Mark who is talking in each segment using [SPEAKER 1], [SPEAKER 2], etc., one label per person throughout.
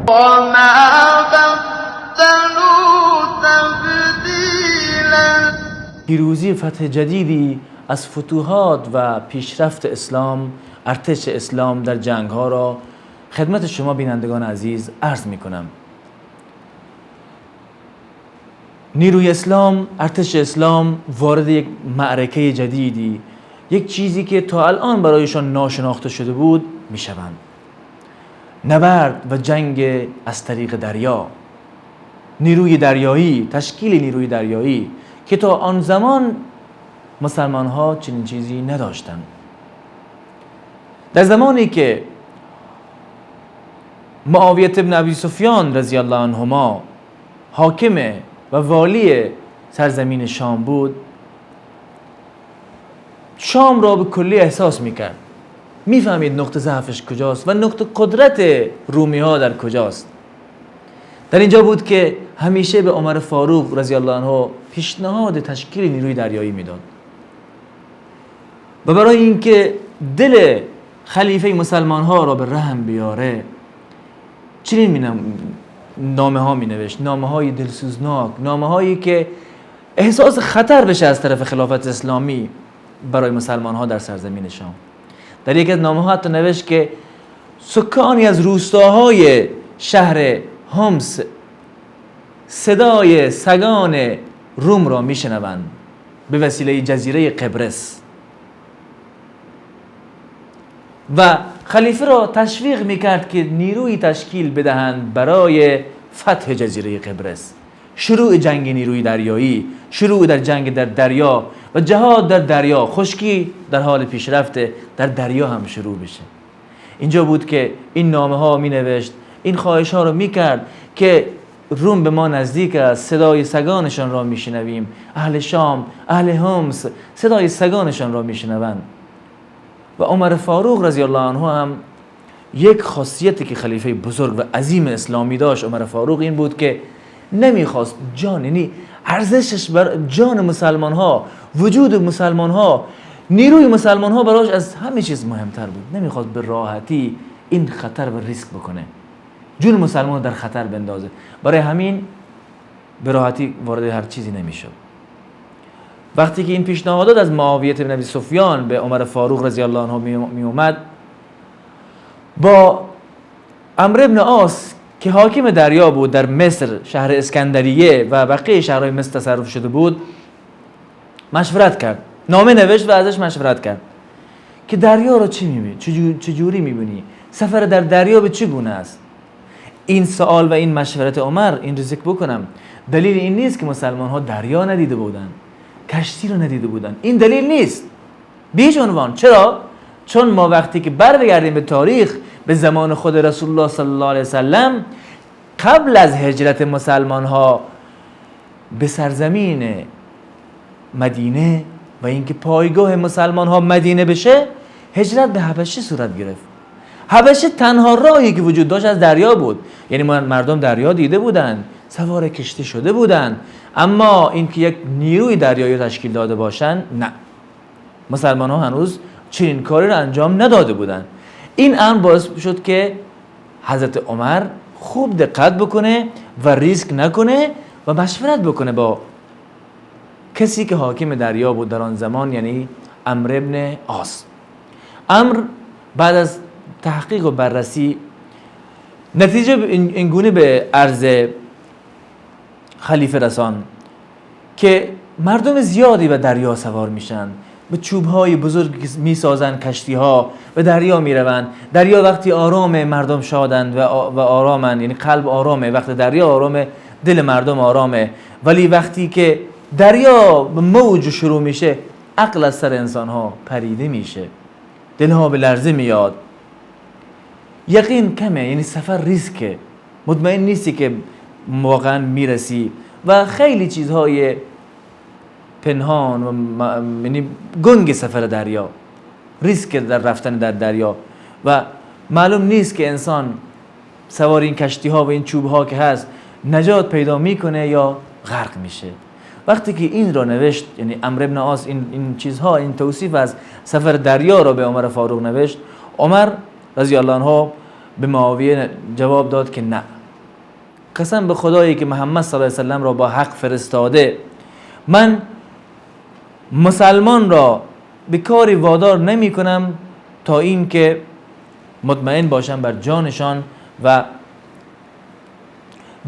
[SPEAKER 1] وما بدلوا تبدیلا.
[SPEAKER 2] پیروزی فتح جدیدی از فتوحات و پیشرفت اسلام، ارتش اسلام در جنگ ها را خدمت شما بینندگان عزیز عرض می کنم. نیروی اسلام، ارتش اسلام وارد یک معرکه جدیدی، یک چیزی که تا الان برایشان ناشناخته شده بود می شوند. نبرد و جنگ از طریق دریا، نیروی دریایی، تشکیل نیروی دریایی که تا آن زمان مسلمان ها چنین چیزی نداشتند. در زمانی که معاویه ابن ابی سفیان رضی الله عنهما حاکم و والی سرزمین شام بود، شام را به کلی احساس میکرد، میفهمید نقطه ضعفش کجاست و نقطه قدرت رومی ها در کجاست. در اینجا بود که همیشه به عمر فاروق رضی الله عنه پیشنهاد تشکیل نیروی دریایی میداد و برای اینکه دل خلیفه مسلمان ها را به رحم بیاره چنین نامه ها می نوشت، نامه های دلسوزناک، نامه هایی که احساس خطر بشه از طرف خلافت اسلامی برای مسلمان ها در سرزمین شام. در یکی از نامه ها حتی نوشت که سکانی از روستاهای شهر همس صدای سگان روم را می شنوند به وسیله جزیره قبرس و خلیفه را تشویق میکرد که نیروی تشکیل بدهند برای فتح جزیره قبرس، شروع جنگ نیروی دریایی، شروع در جنگ در دریا و جهاد در دریا، خشکی در حال پیشرفته در دریا هم شروع بشه. اینجا بود که این نامه ها می نوشت، این خواهش ها رو می کرد که روم به ما نزدیک است، صدای سگانشان را می شنویم. اهل شام، اهل همس صدای سگانشان را می شنوند. و عمر فاروق رضی الله عنه هم یک خاصیتی که خلیفه بزرگ و عظیم اسلامی داشت، عمر فاروق، این بود که نمیخواست جان، یعنی ارزشش بر جان مسلمان ها، وجود مسلمان ها، نیروی مسلمان ها براش از همه چیز مهمتر بود. نمیخواست به راحتی این خطر و ریسک بکنه، جون مسلمان در خطر بندازه. برای همین به راحتی وارد هر چیزی نمیشد. وقتی که این پیشنهادات از معاویه بن ابی سفیان به عمر فاروق رضی الله عنه می اومد، با عمرو بن عاص که حاکم دریا بود در مصر، شهر اسکندریه و بقیه شهرهای مصر تصرف شده بود، مشورت کرد، نامه نوشت و ازش مشورت کرد که دریا رو چی میبینی؟ چجوری میبینی؟ سفر در دریا به چه گونه است؟ این سوال و این مشورت عمر، این رو ذکر بکنم، دلیل این نیست که مسلمان ها دریا ندیده بودن، کشتی رو ندیده بودن. این دلیل نیست به هیچ عنوان. چرا؟ چون ما وقتی که بر بگردیم به تاریخ، به زمان خود رسول الله صلی الله علیه وسلم، قبل از هجرت مسلمان ها به سرزمین مدینه و اینکه پایگاه مسلمان ها مدینه بشه، هجرت به حبشه صورت گرفت. حبشه تنها راهی که وجود داشت از دریا بود، یعنی مردم دریا دیده بودن، سوار کشتی شده بودن، اما اینکه یک نیروی دریایی تشکیل داده باشن، نه، مسلمان ها هنوز چنین کاری را انجام نداده بودن. این امر باعث شد که حضرت عمر خوب دقت بکنه و ریسک نکنه و مشورت بکنه با کسی که حاکم دریا بود در آن زمان، یعنی عمرو بن عاص. عمرو بعد از تحقیق و بررسی نتیجه اینگونه به عرض خلیفه رسان که مردم زیادی به دریا سوار میشن، به چوبهای بزرگ میسازن، کشتی ها به دریا میروند. دریا وقتی آرامه، مردم شادند و آرامن، یعنی قلب آرامه. وقتی دریا آرامه، دل مردم آرامه. ولی وقتی که دریا به موج شروع میشه، عقل از سر انسان ها پریده میشه، دلها به لرزه میاد، یقین کمه، یعنی سفر ریسکه، مطمئن نیستی که واقعا میرسی و خیلی چیزهای پنهان و یعنی گنگ سفر دریا، ریسک در رفتن در دریا و معلوم نیست که انسان سوار این کشتی ها و این چوب ها که هست نجات پیدا میکنه یا غرق میشه. وقتی که این را نوشت، یعنی عمرو بن عاص این چیزها، این توصیف از سفر دریا را به عمر فاروق نوشت، عمر رضی الله عنه به معاویه جواب داد که نه، قسم به خدایی که محمد صلی الله علیه و سلم را با حق فرستاده، من مسلمان را به کاری وادار نمی کنم تا این که مطمئن باشم بر جانشان و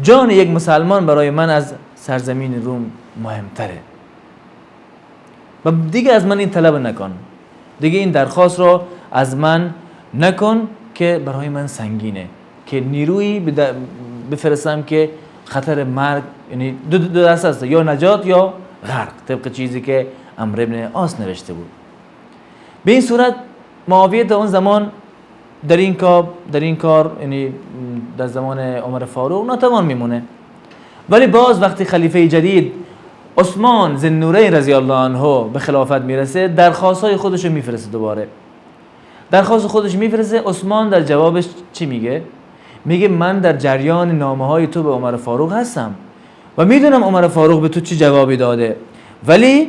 [SPEAKER 2] جان یک مسلمان برای من از سرزمین روم مهمتره. و دیگه از من این طلب نکن، دیگه این درخواست رو از من نکن که برای من سنگینه که نیرویی بفرستم که خطر مرگ، یعنی دو دست است، یا نجات یا غرق، طبق چیزی که عمرو بن عاص نوشته بود. به این صورت معاویه تا اون زمان در این کار یعنی در زمان عمر فاروق ناتوان میمونه. ولی باز وقتی خلیفه جدید عثمان ذی النورین رضی الله عنه به خلافت میرسه، درخواست‌های خودش رو میفرسته. دوباره درخواست خودش میفرسته. عثمان در جوابش چی میگه؟ میگه من در جریان نامه‌های تو به عمر فاروق هستم و میدونم عمر فاروق به تو چی جوابی داده، ولی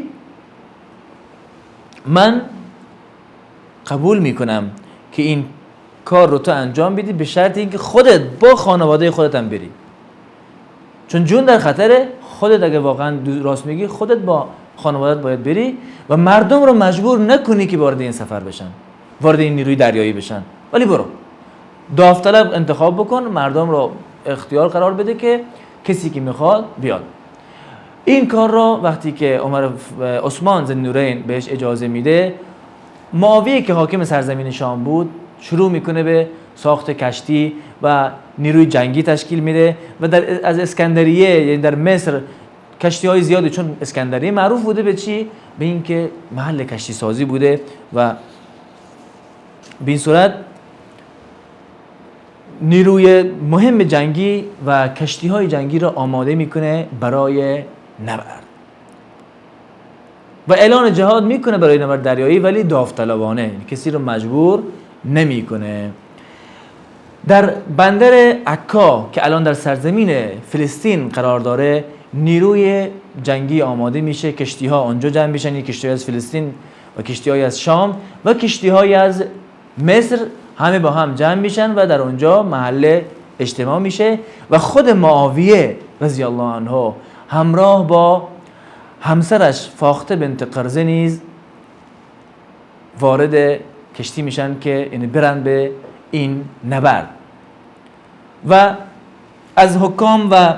[SPEAKER 2] من قبول میکنم که این کار رو تو انجام بدی به شرط اینکه خودت با خانواده خودت هم بری، چون جون در خطره. خودت اگه واقعا راست میگی خودت با خانوادت باید بری و مردم رو مجبور نکنی که وارد این سفر بشن، وارد این نیروی دریایی بشن، ولی برو داوطلب انتخاب بکن، مردم رو اختیار قرار بده که کسی که میخواد بیاد. این کار را وقتی که عثمان ذی النورین بهش اجازه میده، معاویه که حاکم سرزمین شام بود شروع میکنه به ساخت کشتی و نیروی جنگی تشکیل میده و از اسکندریه، یعنی در مصر، کشتی های زیادی، چون اسکندریه معروف بوده به چی؟ به اینکه محل کشتی سازی بوده و به این صورت نیروی مهم جنگی و کشتی های جنگی را آماده میکنه برای نبرد و اعلان جهاد میکنه برای نبرد دریایی، ولی داوطلبانه، کسی رو مجبور نمیکنه. در بندر عکا که الان در سرزمین فلسطین قرار داره، نیروی جنگی آماده میشه، کشتی ها آنجا جمع میشن، کشتی های از فلسطین و کشتی های از شام و کشتی های از مصر همه با هم جمع میشن و در اونجا محل اجتماع میشه و خود معاویه رضی الله عنه همراه با همسرش فاخته بنت قرظه نیز وارد کشتی میشن که یعنی برن به این نبرد و از حکام و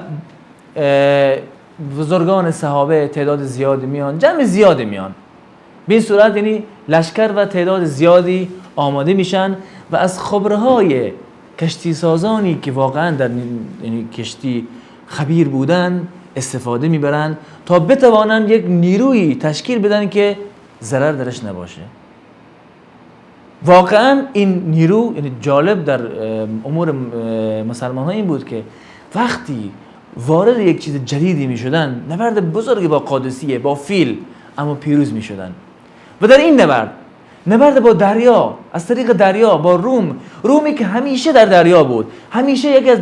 [SPEAKER 2] بزرگان صحابه تعداد زیادی میان، جمع زیادی میان. به این صورت یعنی لشکر و تعداد زیادی آماده میشن و از خبرهای کشتی سازانی که واقعا در یعنی کشتی خبیر بودن استفاده میبرن تا بتوانن یک نیروی تشکیل بدن که ضرر درش نباشه. واقعا این نیرو یعنی جالب در امور مسلمان ها این بود که وقتی وارد یک چیز جدیدی می شدن، نبرد بزرگی با قادسیه، با فیل، اما پیروز می شدن و در این نبرد با دریا، از طریق دریا با رومی که همیشه در دریا بود، همیشه یکی از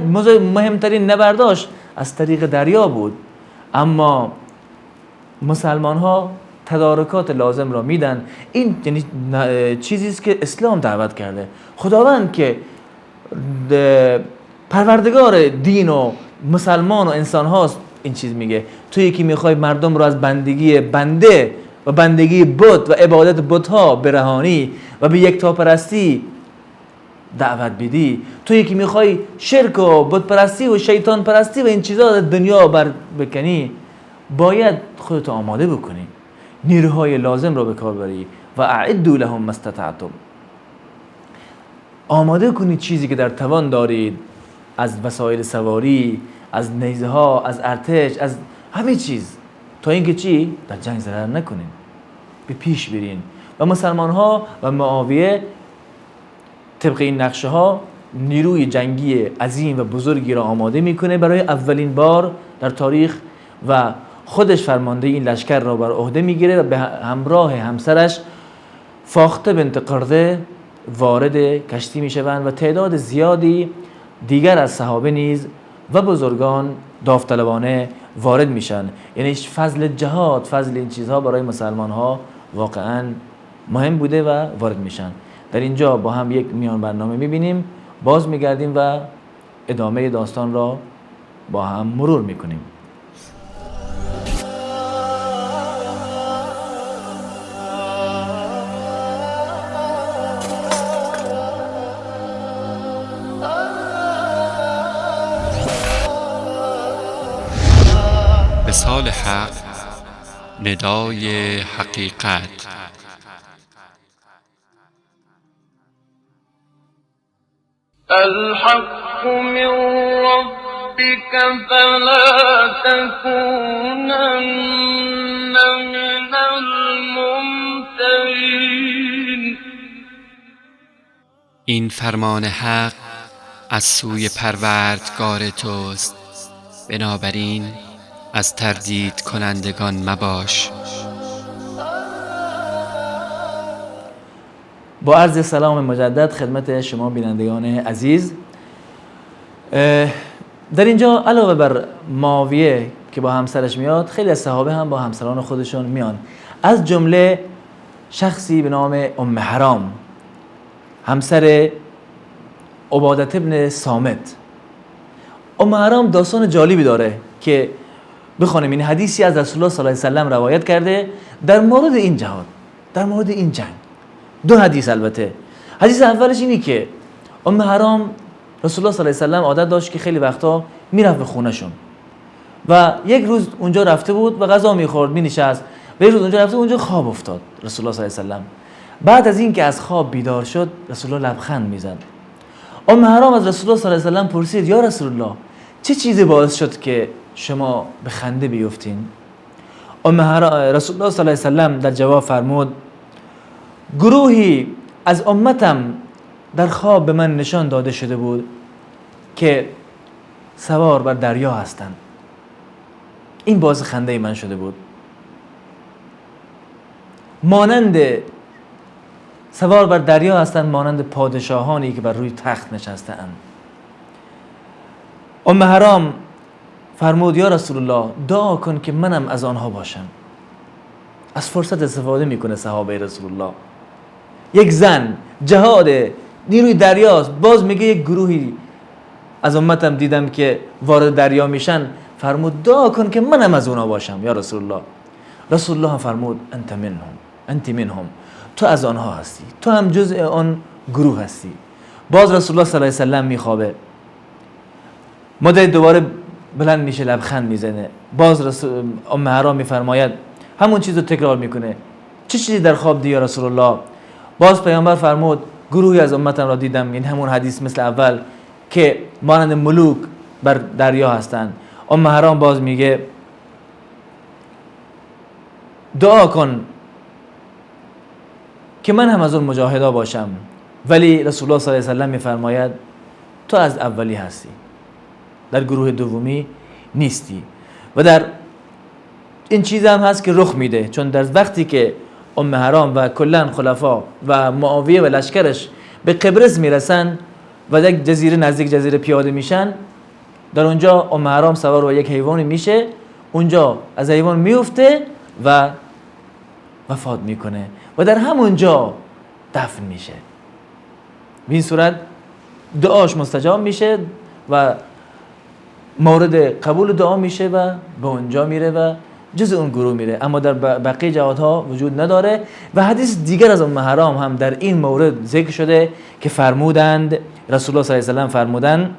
[SPEAKER 2] مهمترین نبرداش از طریق دریا بود، اما مسلمان ها تدارکات لازم را میدن. این یعنی چیزی است که اسلام دعوت کرده. خداوند که پروردگار دین و مسلمان و انسان هاست این چیز میگه، تویی که میخوای مردم رو از بندگی بنده و بندگی بت و عبادت بت ها برهانی و به یکتاپرستی دعوت بدی، تویی که میخوای شرک و بت پرستی و شیطان پرستی و این چیزا در دنیا بکنی، باید خودت آماده بکنی، نیروهای لازم رو به کار بری و اعدوا لهم ما استطعتم، آماده کنید چیزی که در توان دارید، از وسایل سواری، از نیزه ها، از ارتش، از همه چیز، تا اینکه چی؟ در جنگ ضرر نکنین، به پیش برین. و مسلمان ها و معاویه طبق این نقشه ها نیروی جنگی عظیم و بزرگی را آماده میکنه برای اولین بار در تاریخ و خودش فرمانده این لشکر را بر عهده میگیره و به همراه همسرش فاخته بنت قرظه وارد کشتی میشوند و تعداد زیادی دیگر از صحابه نیز و بزرگان داوطلبانه وارد میشن. یعنی فضل جهاد، فضل این چیزها برای مسلمان ها واقعا مهم بوده و وارد میشن. در اینجا با هم یک میان برنامه میبینیم، باز میگردیم و ادامه داستان را با هم مرور میکنیم.
[SPEAKER 1] وصال حق، ندای حقیقت.
[SPEAKER 3] الحق من ربك فلا تكونن من الممترین.
[SPEAKER 1] این فرمان حق از سوی پروردگار توست، بنابراین از تردید کنندگان مباش.
[SPEAKER 2] با عرض سلام مجدد خدمت شما بینندگان عزیز. در اینجا علاوه بر معاویه که با همسرش میاد، خیلی از صحابه هم با همسران خودشون میان، از جمله شخصی به نام ام حرام، همسر عبادة ابن صامت. ام حرام داستان جالبی داره که بخونیم. این حدیثی از رسول الله صلی الله علیه و سلم روایت کرده در مورد این جهاد، در مورد این جنگ. دو حدیث البته. حدیث اولش اینی که ام حرام رسول الله صلی الله علیه و سلم عادت داشت که خیلی وقتا میرفت به خونهشون و یک روز اونجا رفته بود و غذا میخورد، مینشست و یک روز اونجا رفته، اونجا خواب افتاد رسول الله صلی الله علیه و سلم. بعد از این که از خواب بیدار شد، رسول الله لبخند میزد. ام حرام از رسول الله صلی الله علیه و سلم پرسید: یا رسول الله، چه چیزی باعث شد که شما به خنده بیفتین؟ رسول الله صلی الله علیه و سلم در جواب فرمود: گروهی از امتم در خواب به من نشان داده شده بود که سوار بر دریا هستند. این باعث خنده من شده بود. مانند سوار بر دریا هستند، مانند پادشاهانی که بر روی تخت نشسته اند. ام حرام فرمود: یا رسول الله، دعا کن که منم از آنها باشم. از فرصت استفاده میکنه صحابه رسول الله. یک زن جهاد نیروی دریاست، باز میگه یک گروهی از امتم دیدم که وارد دریا میشن، فرمود دعا کن که منم از اونا باشم یا رسول الله. رسول الله هم فرمود: انت منهم، تو از آنها هستی، تو هم جزء آن گروه هستی. باز رسول الله صلی الله علیه و سلم میخوابه، مدت دوباره بلند میشه، لبخند میزنه. باز ام حرام میفرماید، همون چیز رو تکرار میکنه: چه چیزی در خواب دی یا رسول الله؟ باز پیامبر فرمود: گروهی از امتم را دیدم. این همون حدیث مثل اول که مانند ملوک بر دریا هستند. ام حرام باز میگه: دعا کن که من هم از اون مجاهدا باشم. ولی رسول الله صلی الله علیه و سلم میفرماید: تو از اولی هستی، در گروه دومی نیستی. و در این چیز هم هست که رخ میده، چون در وقتی که ام حرام و کلن خلفا و معاویه و لشکرش به قبرس میرسن و یک جزیره، نزدیک جزیره پیاده میشن، در اونجا ام حرام سوار و یک حیوانی میشه، اونجا از حیوان میفته و وفات میکنه و در همونجا دفن میشه. به این صورت دعاش مستجاب میشه و مورد قبول دعا میشه و به اونجا میره و جز اون گروه میره، اما در بقیه جهادها وجود نداره. و حدیث دیگر از ام حرام هم در این مورد ذکر شده که فرمودند، رسول الله صلی الله علیه و سلم فرمودند: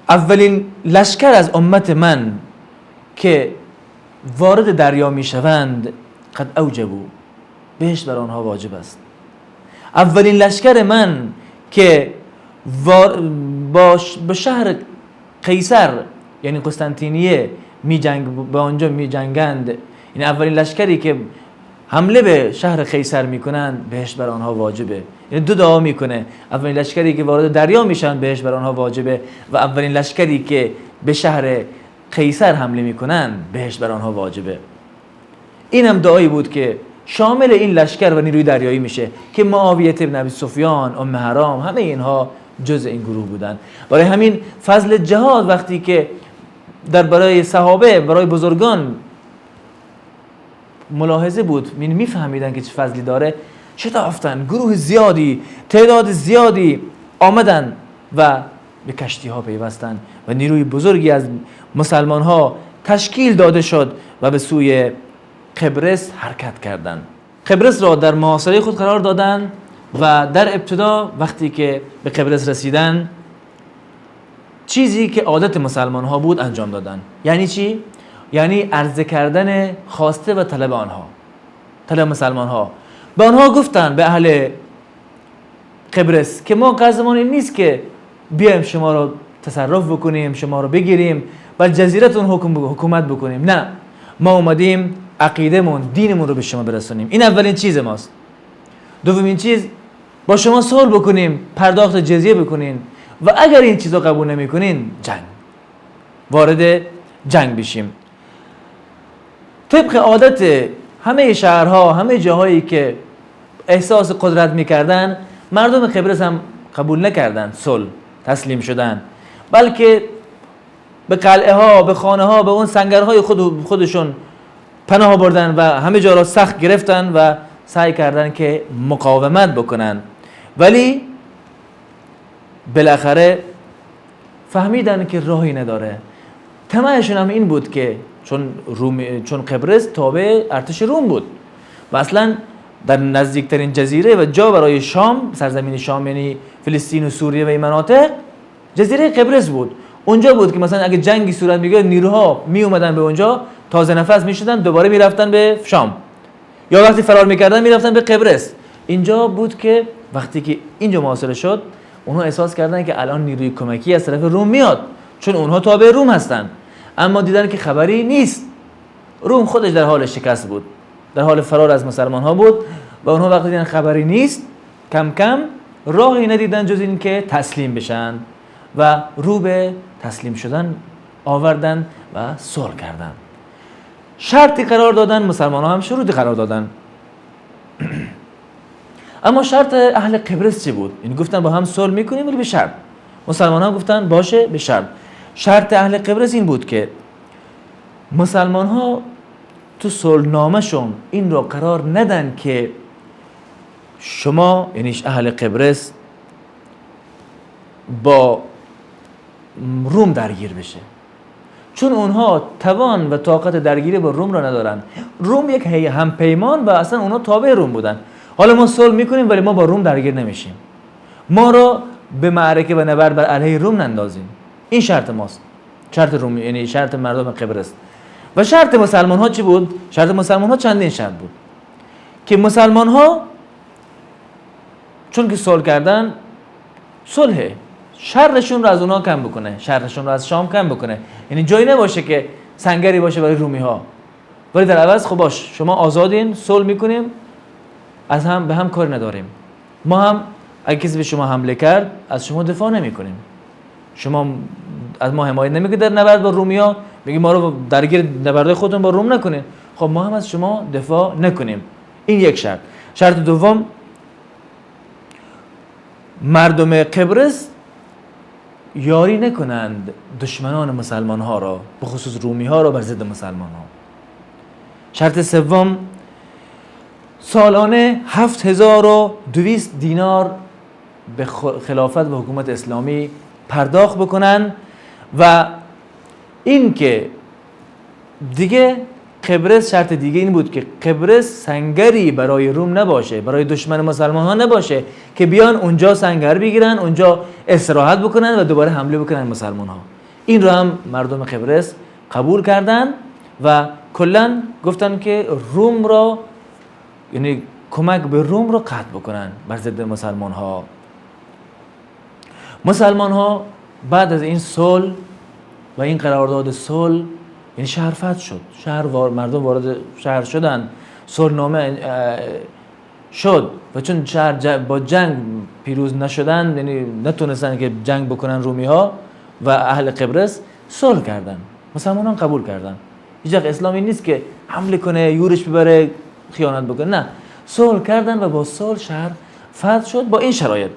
[SPEAKER 2] اولین لشکر از امت من که وارد دریا میشوند قد اوجبوا، بهشت بر آنها واجب است. اولین لشکر من که با شهر قیصر یعنی قسطنطینیه به آنجا می جنگند، این اولین لشکری که حمله به شهر قیصر میکنند، بهشت بر آنها واجبه. یعنی دو دعا میکنه: اولین لشکری که وارد دریا میشن بهشت بر آنها واجبه و اولین لشکری که به شهر قیصر حمله میکنند بهشت بر آنها واجبه. این هم دعایی بود که شامل این لشکر و نیروی دریایی میشه که معاویه ابن ابی سفیان، ام حرام، همه اینها جزء این گروه بودن. برای همین فضل جهاد وقتی که برای صحابه، برای بزرگان ملاحظه بود، میفهمیدن که چه فضلی داره، شتافتن. گروه زیادی، تعداد زیادی آمدن و به کشتی ها پیوستند و نیروی بزرگی از مسلمان ها تشکیل داده شد و به سوی قبرس حرکت کردند. قبرس را در محاصره خود قرار دادند و در ابتدا وقتی که به قبرس رسیدن چیزی که عادت مسلمان ها بود انجام دادن. یعنی چی؟ یعنی عرضه کردن خواسته و طلب آنها، طلب مسلمان ها. به آنها گفتن، به اهل قبرس، که ما قصدمون این نیست که بیایم شما رو تصرف بکنیم، شما رو بگیریم و جزیرتون حکومت بکنیم. نه، ما اومدیم عقیدمون، دینمون رو به شما برسونیم. این اولین چیز ماست. دومین چیز، با شما صلح بکنیم، پرداخت جزیه بکنین و اگر این چیزا قبول نمیکنین وارد جنگ بشیم. طبق عادت همه شهرها، همه جاهایی که احساس قدرت میکردن، مردم قبرس هم قبول نکردن صلح، تسلیم شدن، بلکه به قلعه ها، به خانه ها، به اون سنگرهای خودشون پناه بردن و همه جا را سخت گرفتن و سعی کردن که مقاومت بکنن. ولی بالاخره فهمیدن که راهی نداره. طمعشون هم این بود که چون قبرس تابع ارتش روم بود و اصلا در نزدیکترین جزیره و جا برای شام، سرزمین شام یعنی فلسطین و سوریه و این مناطق، جزیره قبرس بود. اونجا بود که مثلا اگه جنگی صورت میگرفت نیروها می اومدن به اونجا، تازه نفس میشدن، دوباره میرفتن به شام، یا وقتی فرار میکردن میرفتن به قبرس. اینجا بود که وقتی که اینجا محاصره شد، اونها احساس کردن که الان نیروی کمکی از طرف روم میاد، چون اونها تابع روم هستن. اما دیدن که خبری نیست. روم خودش در حال شکست بود، در حال فرار از مسلمان ها بود و اونها وقتی دیدن خبری نیست، کم کم راهی ندیدن جز این که تسلیم بشن و رو به تسلیم شدن آوردن و صلح کردن. شرطی قرار دادن، مسلمان ها هم شروطی قرار دادن. اما شرط اهل قبرس چی بود؟ این گفتن با هم صلح میکنیم ولی به شرط. مسلمان ها گفتن باشه به شرط. شرط اهل قبرس این بود که مسلمان ها تو صلحنامه‌شون این رو قرار ندن که شما، یعنی اهل قبرس، با روم درگیر بشه، چون اونها توان و طاقت درگیری با روم را ندارن. روم یک هم پیمان و اصلا اونها تابع روم بودن. حالا ما صلح میکنیم ولی ما با روم درگیر نمیشیم، ما را به معرکه و نبرد بر علیه روم نندازیم. این شرط ماست، شرط روم، یعنی شرط مردم قبرس. و شرط مسلمان ها چی بود؟ شرط مسلمان ها چندین شرط بود که مسلمان ها چون که صلح کردن، صلح شرشون رو از اونها کم بکنه، شرشون رو از شام کم بکنه. یعنی جایی نباشه که سنگری باشه برای رومی ها، ولی در عوض خب باش، شما آزادین، صلح میکنیم، از هم به هم کاری نداریم. ما هم اگه کسی به شما حمله کرد از شما دفاع نمیکنیم، شما از ما حمایت نمیکنید در نبرد با رومی ها، میگی ما رو درگیر نبرد خودتون با روم نکنید، خب ما هم از شما دفاع نکنیم. این یک شرط. شرط دوم، مردم قبرس یاری نکنند دشمنان مسلمان ها را، به خصوص رومی ها را، بر ضد مسلمان ها. شرط سوم، سالانه 7200 دینار به خلافت و حکومت اسلامی پرداخت بکنن و این که دیگه قبرس، شرط دیگه این بود که قبرس سنگری برای روم نباشه، برای دشمن مسلمان ها نباشه که بیان اونجا سنگر بگیرن، اونجا استراحت بکنن و دوباره حمله بکنن مسلمان ها. این رو هم مردم قبرس قبول کردن و کلن گفتن که روم را، یعنی کمک به روم را قطع بکنن بر ضد مسلمان ها. مسلمان ها بعد از این صلح و این قرارداد صلح، یعنی شهر فتح شد، مردم وارد شهر شدن، صلحنامه شد و چون شهر با جنگ پیروز نشدن، یعنی نتونستن که جنگ بکنن رومی ها و اهل قبرس، صلح کردن، مسلمانان قبول کردن. هیچ وقت اسلامی نیست که حمله کنه، یورش ببره، خیانت بکنه، نه، صلح کردن و با صلح شهر فتح شد. با این شرایط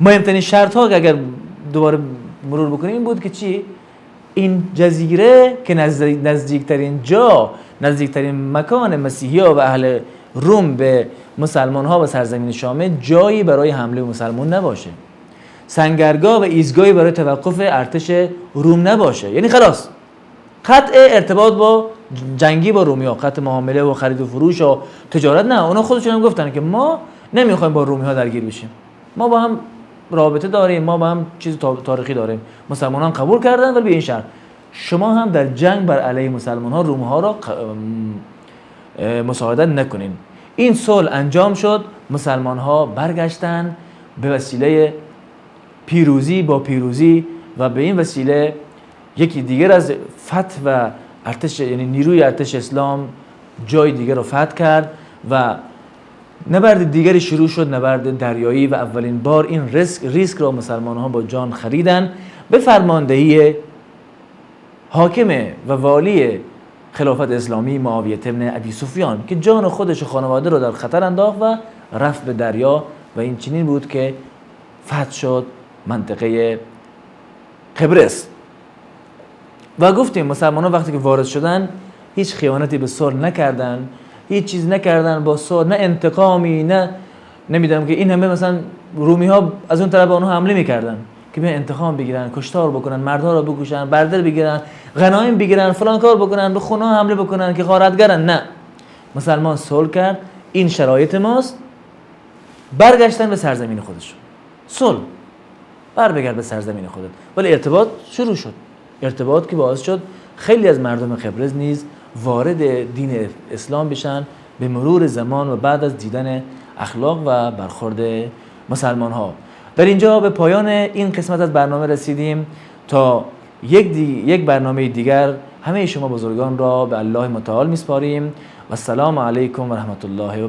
[SPEAKER 2] مهمترین شرط ها که اگر دوباره مرور بکنیم این بود که چی؟ این جزیره که نزدیکترین جا، نزدیکترین مکان مسیحی ها و اهل روم به مسلمان ها و سرزمین شامه، جایی برای حمله مسلمان نباشه. سنگرگاه و ایستگاهی برای توقف ارتش روم نباشه. یعنی خلاص قطع ارتباط با جنگی با رومی ها، قطع معامله و خرید و فروش و تجارت نه. اونا خودشون هم گفتن که ما نمیخوایم با رومی ها درگیر بشیم، ما با هم رابطه داریم، ما با هم چیز تاریخی داریم. مسلمانان قبول کردن ولی به این شرط شما هم در جنگ بر علیه مسلمان ها روم ها را مساعدت نکنین. این صلح انجام شد، مسلمان ها برگشتن به وسیله پیروزی با پیروزی و به این وسیله یکی دیگر از فتح و ارتش، یعنی نیروی ارتش اسلام جای دیگر رو فتح کرد و نبرد دیگری شروع شد، نبرد دریایی، و اولین بار این ریسک را مسلمان ها با جان خریدن به فرماندهی حاکم و والی خلافت اسلامی معاویه ابن ابی سفیان که جان خودش و خانواده رو در خطر انداخت و رفت به دریا و این چنین بود که فتح شد منطقه قبرس. و گفتیم مسلمان ها وقتی که وارد شدن هیچ خیانتی به صلح نکردن، هیچ چیز نکردن با صلح، نه انتقامی، نه نمیدونم که این همه مثلا رومی ها از اون طرف به اونها حمله میکردن که بیان انتقام بگیرن، کشتار بکنن، مردها رو بکشن، بردر بگیرن، غنایم بگیرن، فلان کار بکنن، به خونه حمله بکنن که غارتگرن. نه، مسلمان صلح کرد، این شرایط ماست، برگشتن به سرزمین خودشون. صلح، بگرد به سرزمین خودت. ولی ارتباط شروع شد، ارتباط که باعث شد خیلی از مردم قبرس نیز وارد دین اسلام بشن به مرور زمان و بعد از دیدن اخلاق و برخورد مسلمان ها. در اینجا به پایان این قسمت از برنامه رسیدیم. تا یک برنامه دیگر همه شما بزرگان را به الله متعال میسپاریم و السلام علیکم و رحمت الله و برکاته.